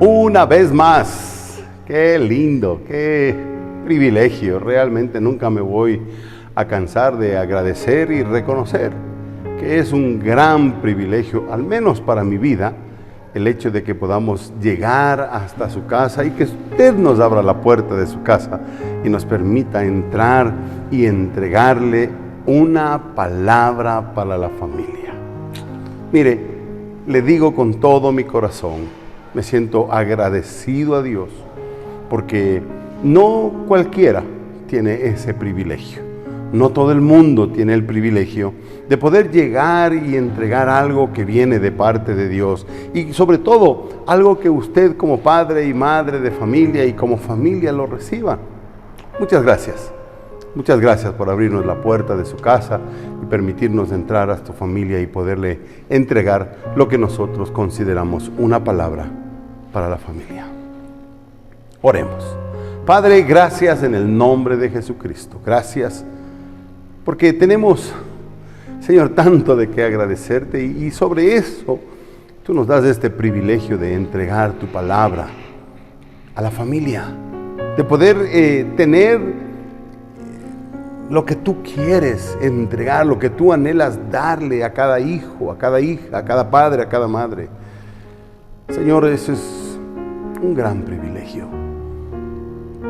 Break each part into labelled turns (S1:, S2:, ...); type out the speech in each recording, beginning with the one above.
S1: una vez más. Qué lindo, qué privilegio. Realmente nunca me voy a cansar de agradecer y reconocer que es un gran privilegio, al menos para mi vida, el hecho de que podamos llegar hasta su casa y que usted nos abra la puerta de su casa y nos permita entrar y entregarle una palabra para la familia. Mire, le digo con todo mi corazón, me siento agradecido a Dios porque no cualquiera tiene ese privilegio. No todo el mundo tiene el privilegio de poder llegar y entregar algo que viene de parte de Dios y sobre todo algo que usted como padre y madre de familia y como familia lo reciba. Muchas gracias. Muchas gracias por abrirnos la puerta de su casa y permitirnos entrar a su familia y poderle entregar lo que nosotros consideramos una palabra para la familia. Oremos. Padre, gracias en el nombre de Jesucristo. Gracias porque tenemos, Señor, tanto de qué agradecerte y sobre eso tú nos das este privilegio de entregar tu palabra a la familia, de poder tener lo que tú quieres entregar, lo que tú anhelas darle a cada hijo, a cada hija, a cada padre, a cada madre. Señor, eso es un gran privilegio.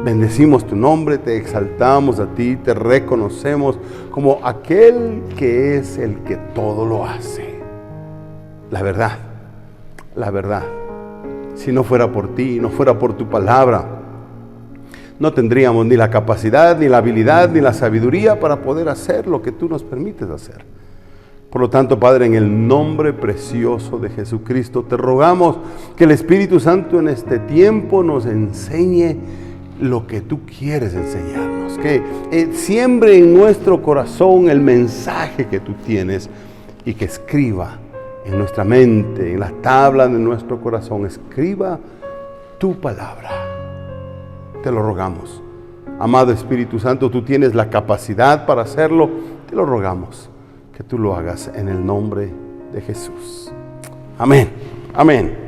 S1: Bendecimos tu nombre, te exaltamos a ti, te reconocemos como aquel que es el que todo lo hace. La verdad, si no fuera por ti, no fuera por tu palabra, no tendríamos ni la capacidad, ni la habilidad, ni la sabiduría para poder hacer lo que tú nos permites hacer. Por lo tanto, Padre, en el nombre precioso de Jesucristo, te rogamos que el Espíritu Santo en este tiempo nos enseñe lo que tú quieres enseñarnos, que siembre en nuestro corazón el mensaje que tú tienes y que escriba en nuestra mente, en la tabla de nuestro corazón, escriba tu palabra. Te lo rogamos. Amado Espíritu Santo, tú tienes la capacidad para hacerlo, te lo rogamos que tú lo hagas en el nombre de Jesús. Amén, amén.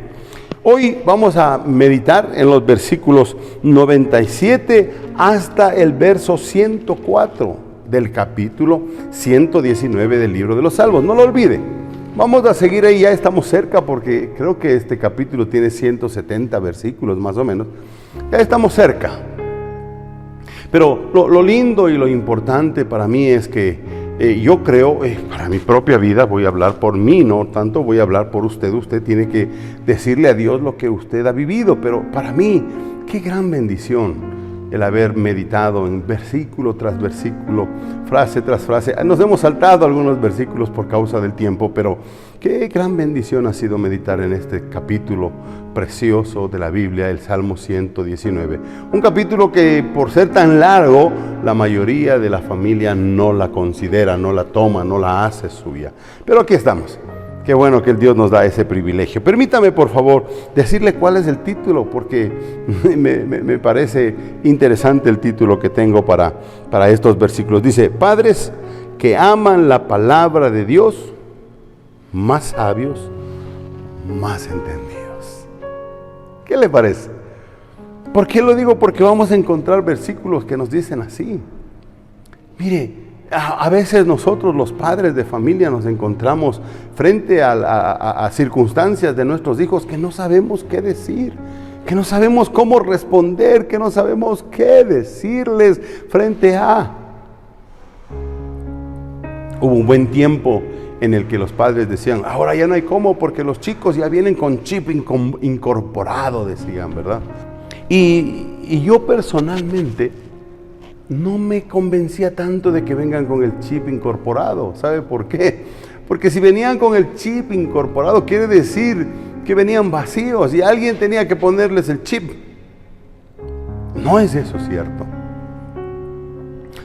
S1: Hoy vamos a meditar en los versículos 97 hasta el verso 104 del capítulo 119 del libro de los Salmos. No lo olvide. Vamos a seguir ahí, ya estamos cerca porque creo que este capítulo tiene 170 versículos más o menos. Ya estamos cerca. Pero lo lindo y lo importante para mí es que yo creo, para mi propia vida, voy a hablar por mí, no tanto voy a hablar por usted. Usted tiene que decirle a Dios lo que usted ha vivido, pero para mí, qué gran bendición el haber meditado en versículo tras versículo, frase tras frase. Nos hemos saltado algunos versículos por causa del tiempo, pero qué gran bendición ha sido meditar en este capítulo precioso de la Biblia, el Salmo 119. Un capítulo que por ser tan largo, la mayoría de la familia no la considera, no la toma, no la hace suya. Pero aquí estamos. Qué bueno que el Dios nos da ese privilegio. Permítame, por favor, decirle cuál es el título, porque me parece interesante el título que tengo para estos versículos. Dice, padres que aman la palabra de Dios, más sabios, más entendidos. ¿Qué le parece? ¿Por qué lo digo? Porque vamos a encontrar versículos que nos dicen así. Mire, a veces nosotros los padres de familia nos encontramos frente a circunstancias de nuestros hijos que no sabemos qué decir, que no sabemos cómo responder, que no sabemos qué decirles frente a. Hubo un buen tiempo en el que los padres decían, ahora ya no hay cómo porque los chicos ya vienen con chip incorporado, decían, ¿verdad? Y yo personalmente no me convencía tanto de que vengan con el chip incorporado. ¿Sabe por qué? Porque si venían con el chip incorporado, quiere decir que venían vacíos y alguien tenía que ponerles el chip. No es eso cierto.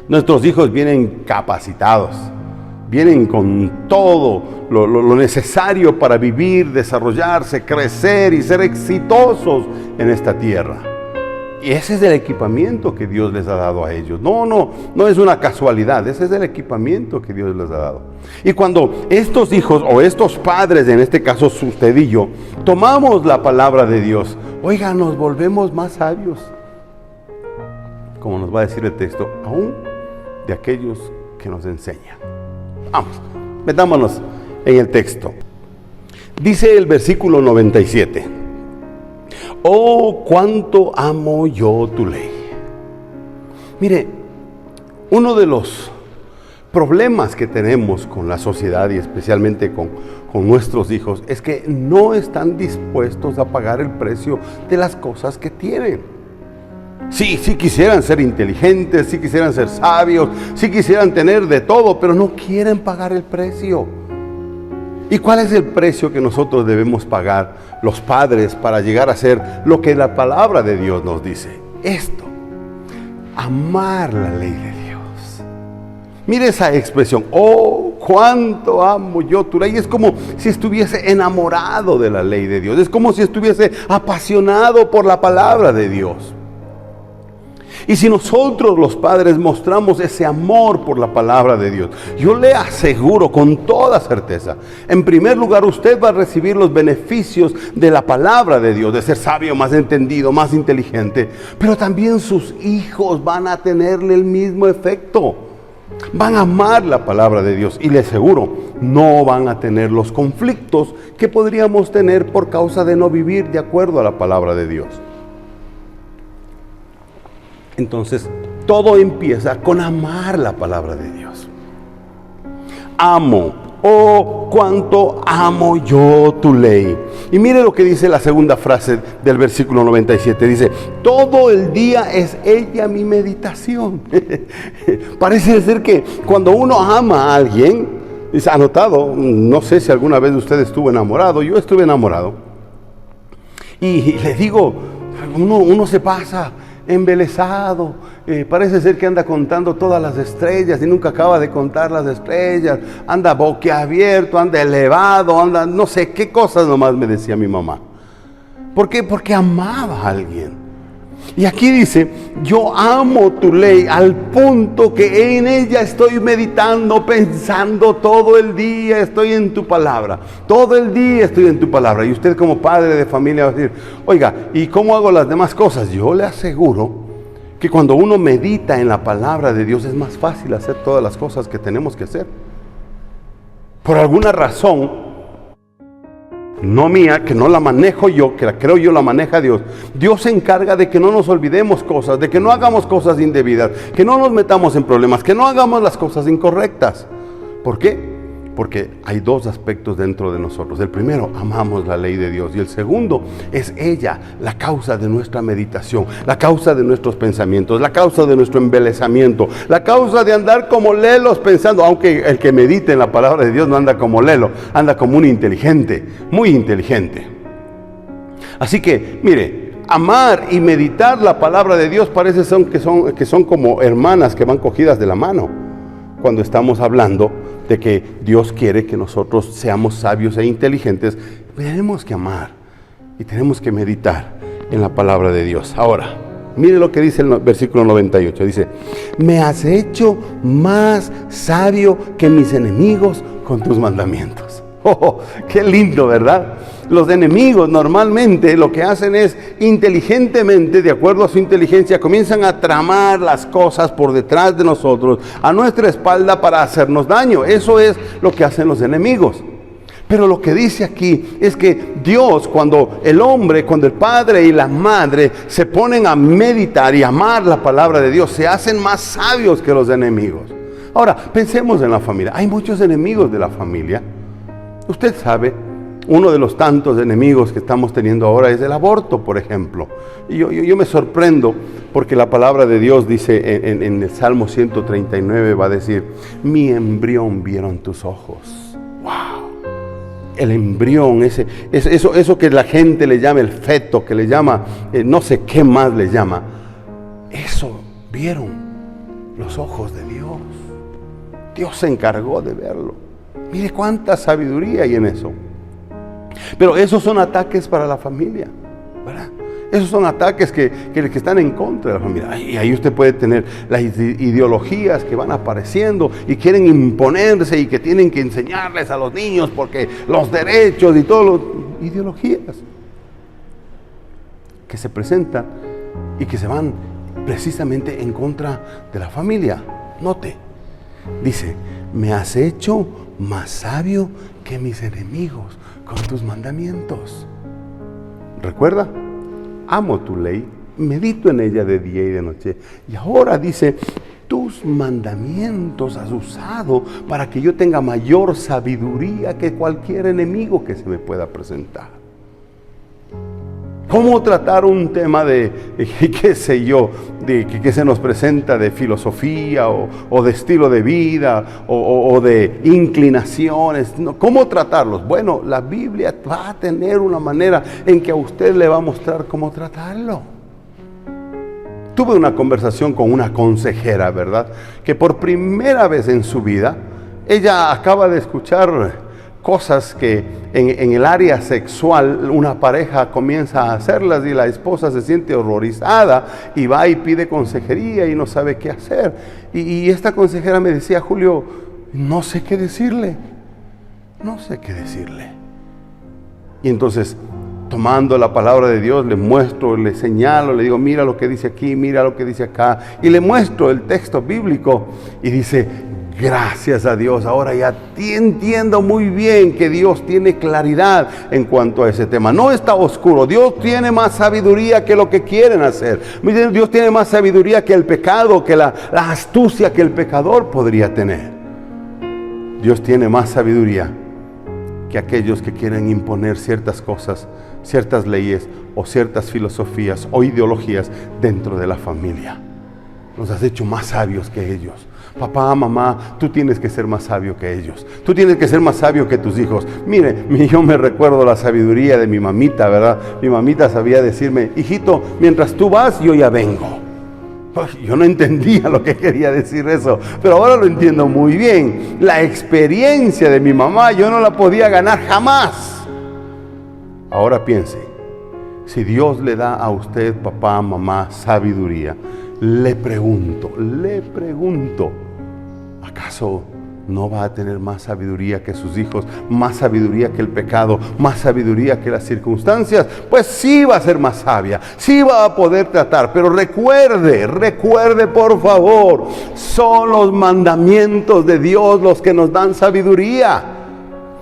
S1: Nuestros hijos vienen capacitados, vienen con todo lo necesario para vivir, desarrollarse, crecer y ser exitosos en esta tierra. Y ese es el equipamiento que Dios les ha dado a ellos. No es una casualidad, ese es el equipamiento que Dios les ha dado. Y cuando estos hijos o estos padres, en este caso usted y yo, tomamos la palabra de Dios, Oiga, nos volvemos más sabios, como nos va a decir el texto, aún de aquellos que nos enseñan. Vamos, metámonos en el texto. Dice el versículo 97: oh, cuánto amo yo tu ley. Mire, uno de los problemas que tenemos con la sociedad y especialmente con nuestros hijos es que no están dispuestos a pagar el precio de las cosas que tienen. Sí quisieran ser inteligentes, sí quisieran ser sabios, sí quisieran tener de todo, pero no quieren pagar el precio. ¿Y cuál es el precio que nosotros debemos pagar los padres para llegar a ser lo que la palabra de Dios nos dice? Esto, amar la ley de Dios. Mire esa expresión, oh, cuánto amo yo tu ley. Es como si estuviese enamorado de la ley de Dios. Es como si estuviese apasionado por la palabra de Dios. Y si nosotros los padres mostramos ese amor por la palabra de Dios, yo le aseguro con toda certeza, en primer lugar usted va a recibir los beneficios de la palabra de Dios, de ser sabio, más entendido, más inteligente, pero también sus hijos van a tenerle el mismo efecto. Van a amar la palabra de Dios y le aseguro, no van a tener los conflictos que podríamos tener por causa de no vivir de acuerdo a la palabra de Dios. Entonces, todo empieza con amar la palabra de Dios. Amo, oh, cuánto amo yo tu ley. Y mire lo que dice la segunda frase del versículo 97. Dice, todo el día es ella mi meditación. Parece ser que cuando uno ama a alguien, ha notado, no sé si alguna vez usted estuvo enamorado, yo estuve enamorado. Y le digo, uno se pasa embelesado, parece ser que anda contando todas las estrellas y nunca acaba de contar las estrellas, anda boquiabierto, anda elevado, anda no sé qué cosas nomás me decía mi mamá. ¿Por qué? Porque amaba a alguien. Y aquí dice, yo amo tu ley al punto que en ella estoy meditando, pensando todo el día, estoy en tu palabra. Todo el día estoy en tu palabra. Y usted como padre de familia va a decir, oiga, ¿y cómo hago las demás cosas? Yo le aseguro que cuando uno medita en la palabra de Dios es más fácil hacer todas las cosas que tenemos que hacer. Por alguna razón, no mía, que no la manejo yo, que la creo yo, la maneja Dios. Dios se encarga de que no nos olvidemos cosas, de que no hagamos cosas indebidas, que no nos metamos en problemas, que no hagamos las cosas incorrectas. ¿Por qué? Porque hay dos aspectos dentro de nosotros. El primero, amamos la ley de Dios. Y el segundo, es ella la causa de nuestra meditación, la causa de nuestros pensamientos, la causa de nuestro embelesamiento, la causa de andar como lelos pensando, aunque el que medite en la palabra de Dios no anda como lelo, anda como un inteligente, muy inteligente. Así que, mire, amar y meditar la palabra de Dios parece que son como hermanas que van cogidas de la mano cuando estamos hablando de que Dios quiere que nosotros seamos sabios e inteligentes. Tenemos que amar y tenemos que meditar en la palabra de Dios. Ahora, mire lo que dice el versículo 98. Dice, me has hecho más sabio que mis enemigos con tus mandamientos. Oh, qué lindo, ¿verdad? Los enemigos normalmente lo que hacen es inteligentemente, de acuerdo a su inteligencia, comienzan a tramar las cosas por detrás de nosotros, a nuestra espalda para hacernos daño. Eso es lo que hacen los enemigos. Pero lo que dice aquí es que Dios, cuando el hombre, cuando el padre y la madre se ponen a meditar y amar la palabra de Dios, se hacen más sabios que los enemigos. Ahora, pensemos en la familia. Hay muchos enemigos de la familia. Usted sabe, uno de los tantos enemigos que estamos teniendo ahora es el aborto, por ejemplo. Y yo me sorprendo porque la palabra de Dios dice en el Salmo 139, va a decir, mi embrión vieron tus ojos. ¡Wow! El embrión, eso que la gente le llama el feto, que le llama, no sé qué más le llama. Eso vieron los ojos de Dios. Dios se encargó de verlo. Mire cuánta sabiduría hay en eso. Pero esos son ataques para la familia, ¿verdad? Esos son ataques que están en contra de la familia. Y ahí usted puede tener las ideologías que van apareciendo y quieren imponerse y que tienen que enseñarles a los niños porque los derechos y todo, ideologías. que se presentan y que se van precisamente en contra de la familia. Note, dice, me has hecho más sabio que mis enemigos con tus mandamientos. Recuerda, amo tu ley, medito en ella de día y de noche. Y ahora dice, tus mandamientos has usado para que yo tenga mayor sabiduría que cualquier enemigo que se me pueda presentar. ¿Cómo tratar un tema de, qué sé yo, de que se nos presenta de filosofía o de estilo de vida o de inclinaciones? ¿Cómo tratarlos? Bueno, la Biblia va a tener una manera en que a usted le va a mostrar cómo tratarlo. Tuve una conversación con una consejera, ¿verdad? Que por primera vez en su vida, ella acaba de escuchar cosas que en el área sexual una pareja comienza a hacerlas y la esposa se siente horrorizada y va y pide consejería y no sabe qué hacer. Y esta consejera me decía, Julio, no sé qué decirle. Y entonces, tomando la palabra de Dios, le muestro, le señalo, le digo, mira lo que dice aquí, mira lo que dice acá. Y le muestro el texto bíblico y dice, gracias a Dios, ahora ya entiendo muy bien que Dios tiene claridad en cuanto a ese tema. No está oscuro, Dios tiene más sabiduría que lo que quieren hacer. Dios tiene más sabiduría que el pecado, que la astucia que el pecador podría tener. Dios tiene más sabiduría que aquellos que quieren imponer ciertas cosas, ciertas leyes o ciertas filosofías o ideologías dentro de la familia. Nos has hecho más sabios que ellos. Papá, mamá, tú tienes que ser más sabio que ellos. Tú tienes que ser más sabio que tus hijos. Mire, yo me recuerdo la sabiduría de mi mamita, ¿verdad? Mi mamita sabía decirme, hijito, mientras tú vas, yo ya vengo. Yo no entendía lo que quería decir eso, pero ahora lo entiendo muy bien. La experiencia de mi mamá yo no la podía ganar jamás. Ahora piense, si Dios le da a usted, papá, mamá, sabiduría, le pregunto, ¿acaso no va a tener más sabiduría que sus hijos, más sabiduría que el pecado, más sabiduría que las circunstancias? Pues sí va a ser más sabia, sí va a poder tratar, pero recuerde por favor, son los mandamientos de Dios los que nos dan sabiduría.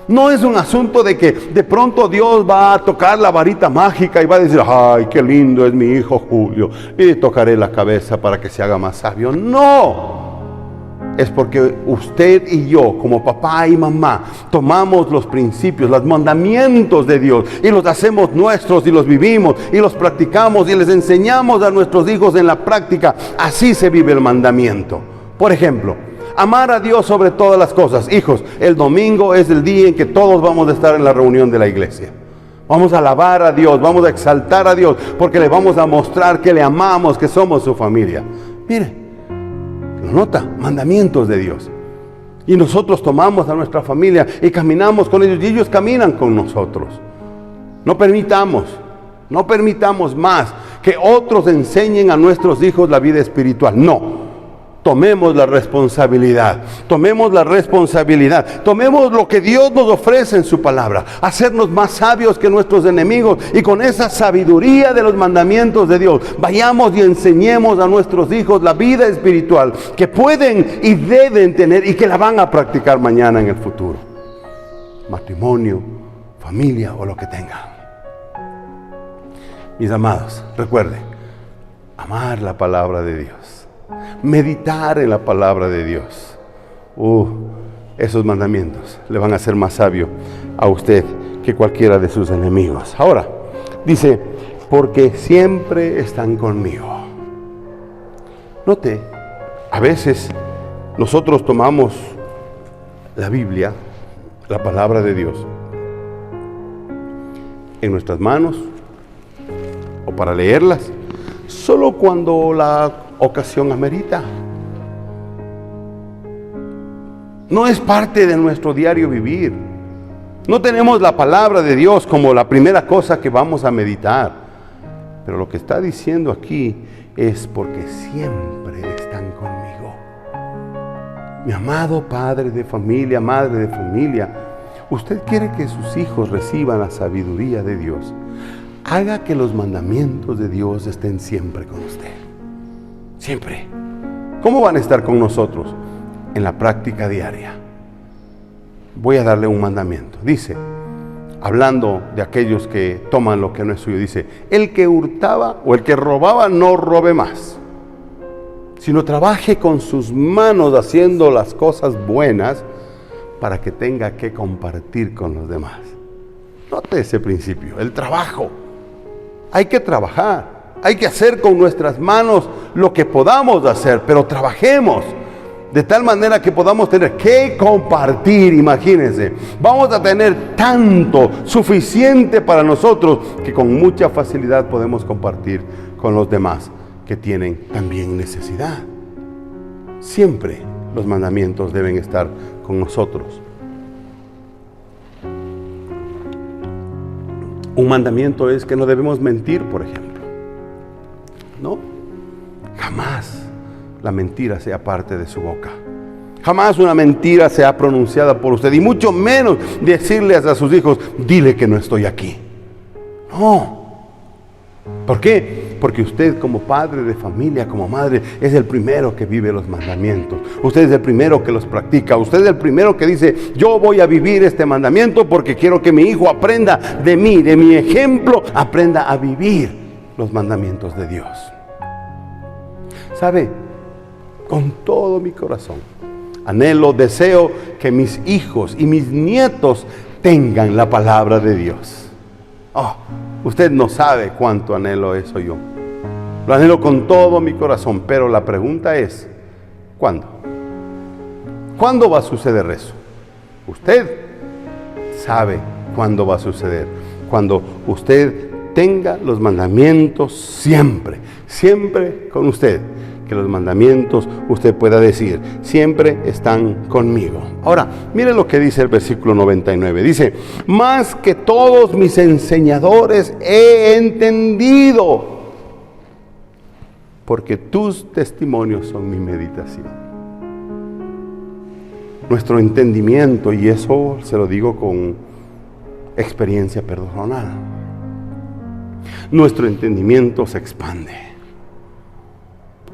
S1: No es un asunto de que de pronto Dios va a tocar la varita mágica y va a decir, ay, qué lindo es mi hijo Julio, y le tocaré la cabeza para que se haga más sabio. No, es porque usted y yo, como papá y mamá, tomamos los principios, los mandamientos de Dios y los hacemos nuestros y los vivimos y los practicamos y les enseñamos a nuestros hijos en la práctica. Así se vive el mandamiento. Por ejemplo, amar a Dios sobre todas las cosas. Hijos, el domingo es el día en que todos vamos a estar en la reunión de la iglesia. Vamos a alabar a Dios, vamos a exaltar a Dios, porque le vamos a mostrar que le amamos, que somos su familia. Mire, lo nota, mandamientos de Dios. Y nosotros tomamos a nuestra familia y caminamos con ellos, y ellos caminan con nosotros. No permitamos más que otros enseñen a nuestros hijos la vida espiritual. No. Tomemos la responsabilidad, tomemos lo que Dios nos ofrece en su palabra, hacernos más sabios que nuestros enemigos, y con esa sabiduría de los mandamientos de Dios, vayamos y enseñemos a nuestros hijos la vida espiritual que pueden y deben tener y que la van a practicar mañana en el futuro. Matrimonio, familia o lo que tengan. Mis amados, recuerde, amar la palabra de Dios. Meditar en la palabra de Dios. Esos mandamientos le van a hacer más sabio a usted que cualquiera de sus enemigos. Ahora, dice, porque siempre están conmigo. Note, a veces nosotros tomamos la Biblia, la palabra de Dios, en nuestras manos o para leerlas, solo cuando la ocasión amerita. No es parte de nuestro diario vivir. No tenemos la palabra de Dios como la primera cosa que vamos a meditar. Pero lo que está diciendo aquí es porque siempre están conmigo. Mi amado padre de familia, madre de familia, usted quiere que sus hijos reciban la sabiduría de Dios. haga que los mandamientos de Dios estén siempre con usted. Siempre. ¿Cómo van a estar con nosotros? En la práctica diaria. Voy a darle un mandamiento. Dice, hablando de aquellos que toman lo que no es suyo, dice, el que hurtaba o el que robaba no robe más, sino trabaje con sus manos haciendo las cosas buenas para que tenga que compartir con los demás. Note ese principio, el trabajo. Hay que trabajar, hay que hacer con nuestras manos lo que podamos hacer, pero trabajemos de tal manera que podamos tener que compartir. Imagínense, vamos a tener tanto, suficiente para nosotros, que con mucha facilidad podemos compartir con los demás que tienen también necesidad. Siempre los mandamientos deben estar con nosotros. Un mandamiento es que no debemos mentir, por ejemplo. No, jamás la mentira sea parte de su boca. Jamás una mentira sea pronunciada por usted, y mucho menos decirles a sus hijos, dile que no estoy aquí. No. ¿Por qué? Porque usted, como padre de familia, como madre, es el primero que vive los mandamientos. Usted es el primero que los practica. Usted es el primero que dice, yo voy a vivir este mandamiento porque quiero que mi hijo aprenda de mí, de mi ejemplo, aprenda a vivir los mandamientos de Dios. ¿Sabe? Con todo mi corazón, anhelo, deseo que mis hijos y mis nietos tengan la palabra de Dios. Oh, usted no sabe cuánto anhelo eso yo. Lo anhelo con todo mi corazón, pero la pregunta es, ¿cuándo? ¿Cuándo va a suceder eso? Usted sabe cuándo va a suceder. Cuando usted tenga los mandamientos siempre, siempre con usted. Que los mandamientos usted pueda decir, siempre están conmigo. Ahora, mire lo que dice el versículo 99. Dice, más que todos mis enseñadores he entendido, porque tus testimonios son mi meditación. Nuestro entendimiento, y eso se lo digo con experiencia personal, nuestro entendimiento se expande.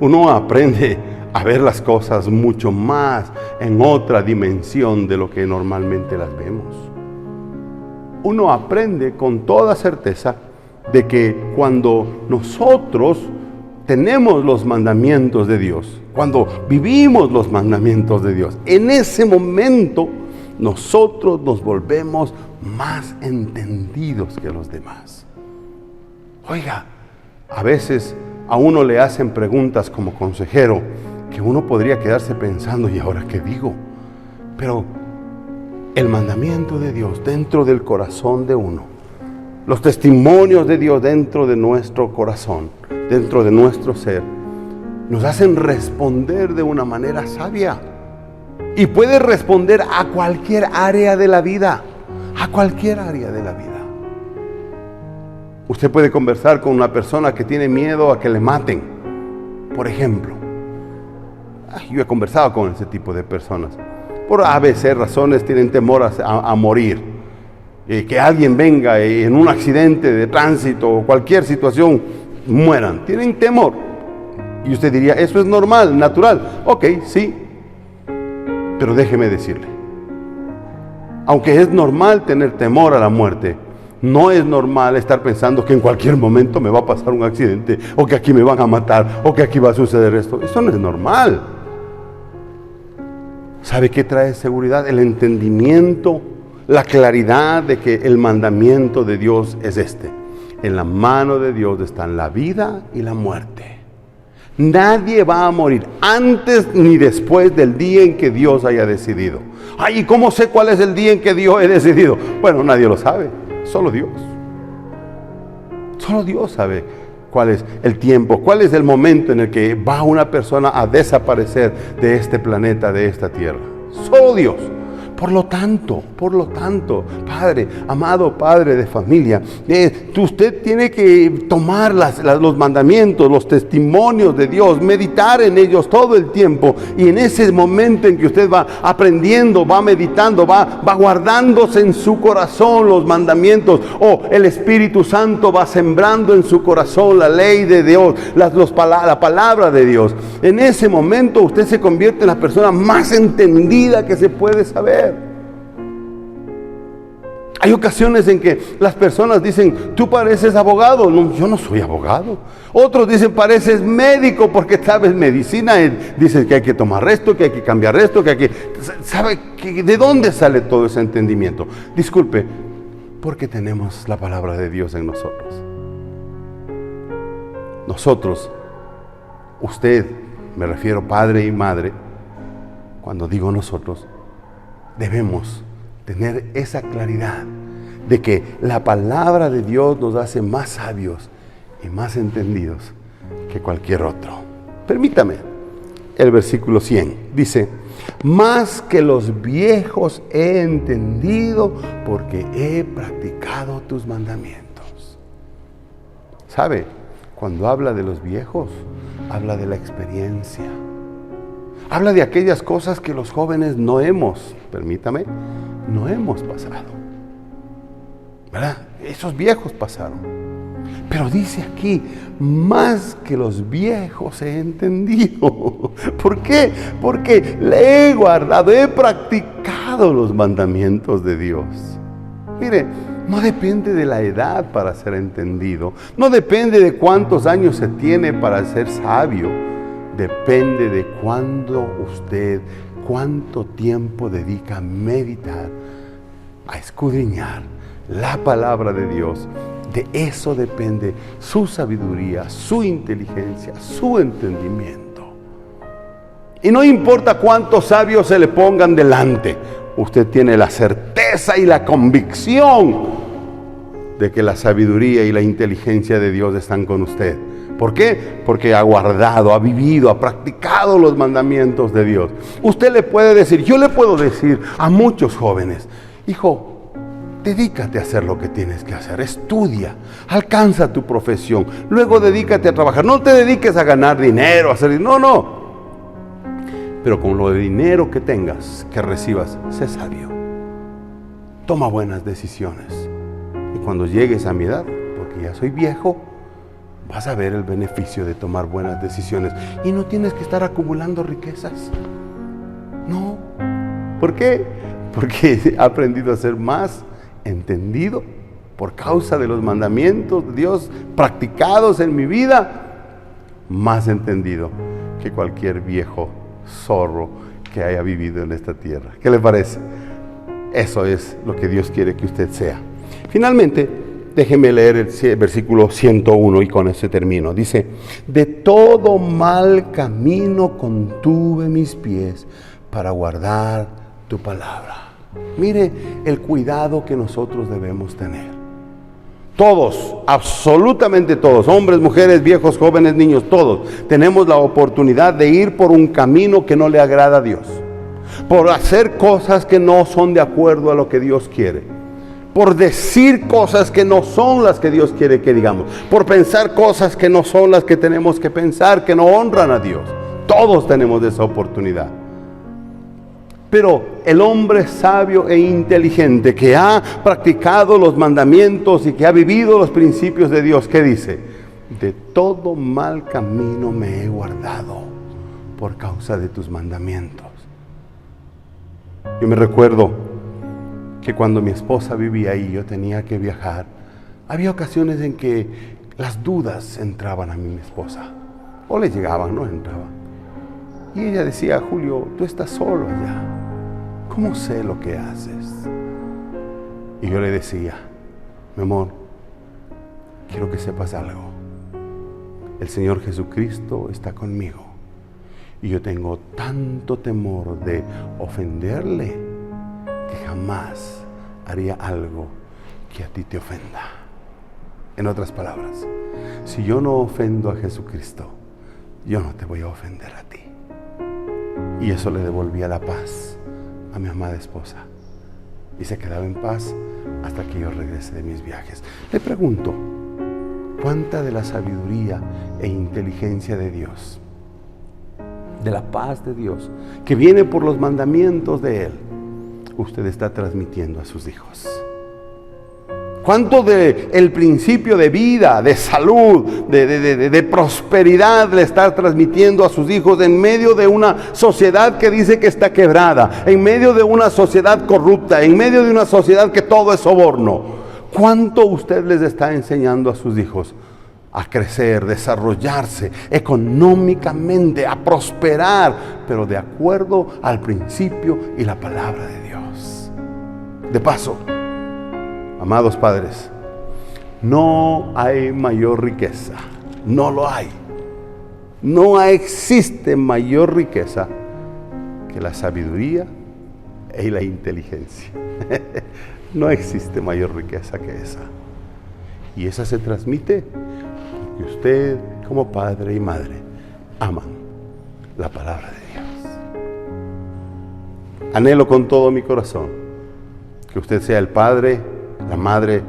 S1: Uno aprende a ver las cosas mucho más en otra dimensión de lo que normalmente las vemos. Uno aprende con toda certeza de que cuando nosotros tenemos los mandamientos de Dios, cuando vivimos los mandamientos de Dios, en ese momento nosotros nos volvemos más entendidos que los demás. Oiga, a veces a uno le hacen preguntas como consejero que uno podría quedarse pensando, ¿y ahora qué digo? Pero el mandamiento de Dios dentro del corazón de uno, los testimonios de Dios dentro de nuestro corazón, dentro de nuestro ser, nos hacen responder de una manera sabia. Y puede responder a cualquier área de la vida, a cualquier área de la vida. Usted puede conversar con una persona que tiene miedo a que le maten, por ejemplo. Yo he conversado con ese tipo de personas. Por ABC razones tienen temor a morir. Que alguien venga y en un accidente de tránsito o cualquier situación mueran. Tienen temor. Y usted diría, eso es normal, natural. Ok, sí. Pero déjeme decirle, aunque es normal tener temor a la muerte, no es normal estar pensando que en cualquier momento me va a pasar un accidente, o que aquí me van a matar, o que aquí va a suceder esto. Eso no es normal. ¿Sabe qué trae seguridad? El entendimiento, la claridad de que el mandamiento de Dios es este. En la mano de Dios están la vida y la muerte. Nadie va a morir antes ni después del día en que Dios haya decidido. Ay, ¿y cómo sé cuál es el día en que Dios ha decidido? Bueno, nadie lo sabe. Solo Dios. Solo Dios sabe cuál es el tiempo, cuál es el momento en el que va una persona a desaparecer de este planeta, de esta tierra. Solo Dios. Por lo tanto, Padre, amado Padre de familia, usted tiene que tomar los mandamientos, los testimonios de Dios, meditar en ellos todo el tiempo. Y en ese momento en que usted va aprendiendo, va meditando, va guardándose en su corazón los mandamientos, el Espíritu Santo va sembrando en su corazón la ley de Dios, la palabra de Dios. En ese momento usted se convierte en la persona más entendida que se puede saber. Hay ocasiones en que las personas dicen, tú pareces abogado. No, yo no soy abogado. Otros dicen, pareces médico porque sabes medicina. Dicen que hay que tomar esto, que hay que cambiar esto, que hay que... ¿Sabe de dónde sale todo ese entendimiento? Disculpe, porque tenemos la palabra de Dios en nosotros. Nosotros, usted, me refiero padre y madre, cuando digo nosotros, debemos tener esa claridad de que la palabra de Dios nos hace más sabios y más entendidos que cualquier otro. Permítame, el versículo 100 dice, más que los viejos he entendido porque he practicado tus mandamientos. ¿Sabe? Cuando habla de los viejos, habla de la experiencia. Habla de aquellas cosas que los jóvenes no hemos pasado. ¿Verdad? Esos viejos pasaron. Pero dice aquí, más que los viejos he entendido. ¿Por qué? Porque le he guardado, he practicado los mandamientos de Dios. Mire, no depende de la edad para ser entendido. No depende de cuántos años se tiene para ser sabio. Depende de cuánto tiempo dedica a meditar, a escudriñar la palabra de Dios. De eso depende su sabiduría, su inteligencia, su entendimiento. Y no importa cuántos sabios se le pongan delante, usted tiene la certeza y la convicción de que la sabiduría y la inteligencia de Dios están con usted. ¿Por qué? Porque ha guardado, ha vivido, ha practicado los mandamientos de Dios. Usted le puede decir, yo le puedo decir a muchos jóvenes, hijo, dedícate a hacer lo que tienes que hacer, estudia, alcanza tu profesión, luego dedícate a trabajar, no te dediques a ganar dinero, no. Pero con lo de dinero que tengas, que recibas, sé sabio, toma buenas decisiones. Y cuando llegues a mi edad, porque ya soy viejo, vas a ver el beneficio de tomar buenas decisiones. Y no tienes que estar acumulando riquezas. No. ¿Por qué? Porque he aprendido a ser más entendido por causa de los mandamientos de Dios practicados en mi vida. Más entendido que cualquier viejo zorro que haya vivido en esta tierra. ¿Qué le parece? Eso es lo que Dios quiere que usted sea. Finalmente, déjeme leer el versículo 101 y con ese termino. Dice, de todo mal camino contuve mis pies para guardar tu palabra. Mire el cuidado que nosotros debemos tener. Todos, absolutamente todos, hombres, mujeres, viejos, jóvenes, niños, todos, tenemos la oportunidad de ir por un camino que no le agrada a Dios. Por hacer cosas que no son de acuerdo a lo que Dios quiere. Por decir cosas que no son las que Dios quiere que digamos, por pensar cosas que no son las que tenemos que pensar, que no honran a Dios. Todos tenemos esa oportunidad. Pero el hombre sabio e inteligente que ha practicado los mandamientos y que ha vivido los principios de Dios, ¿qué dice? De todo mal camino me he guardado por causa de tus mandamientos. Yo me recuerdo que cuando mi esposa vivía ahí, yo tenía que viajar, había ocasiones en que las dudas entraban a mi esposa, o le llegaban, no entraban. Y ella decía, Julio, tú estás solo allá, ¿cómo sé lo que haces? Y yo le decía, mi amor, quiero que sepas algo, el Señor Jesucristo está conmigo, y yo tengo tanto temor de ofenderle, que jamás haría algo que a ti te ofenda. En otras palabras, si yo no ofendo a Jesucristo, yo no te voy a ofender a ti. Y eso le devolvía la paz a mi amada esposa y se quedaba en paz hasta que yo regrese de mis viajes. Le pregunto, ¿cuánta de la sabiduría e inteligencia de Dios, de la paz de Dios, que viene por los mandamientos de Él, usted está transmitiendo a sus hijos? ¿Cuánto de el principio de vida, de salud, de prosperidad le está transmitiendo a sus hijos en medio de una sociedad que dice que está quebrada, en medio de una sociedad corrupta, en medio de una sociedad que todo es soborno? ¿Cuánto usted les está enseñando a sus hijos a crecer, desarrollarse económicamente, a prosperar, pero de acuerdo al principio y la palabra de Dios? De paso, amados padres, no hay mayor riqueza, no lo hay. No existe mayor riqueza que la sabiduría y la inteligencia. No existe mayor riqueza que esa. Y esa se transmite porque usted, como padre y madre, aman la palabra de Dios. Anhelo con todo mi corazón que usted sea el padre, la madre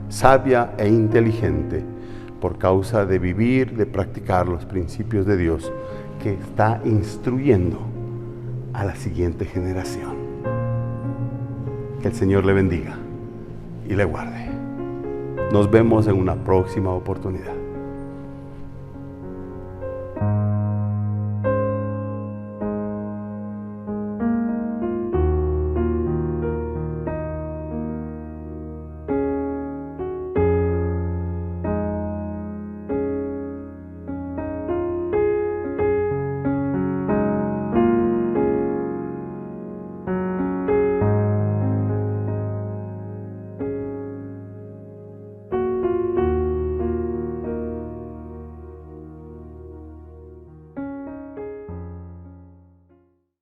S1: sabia e inteligente por causa de vivir, de practicar los principios de Dios que está instruyendo a la siguiente generación. Que el Señor le bendiga y le guarde. Nos vemos en una próxima oportunidad.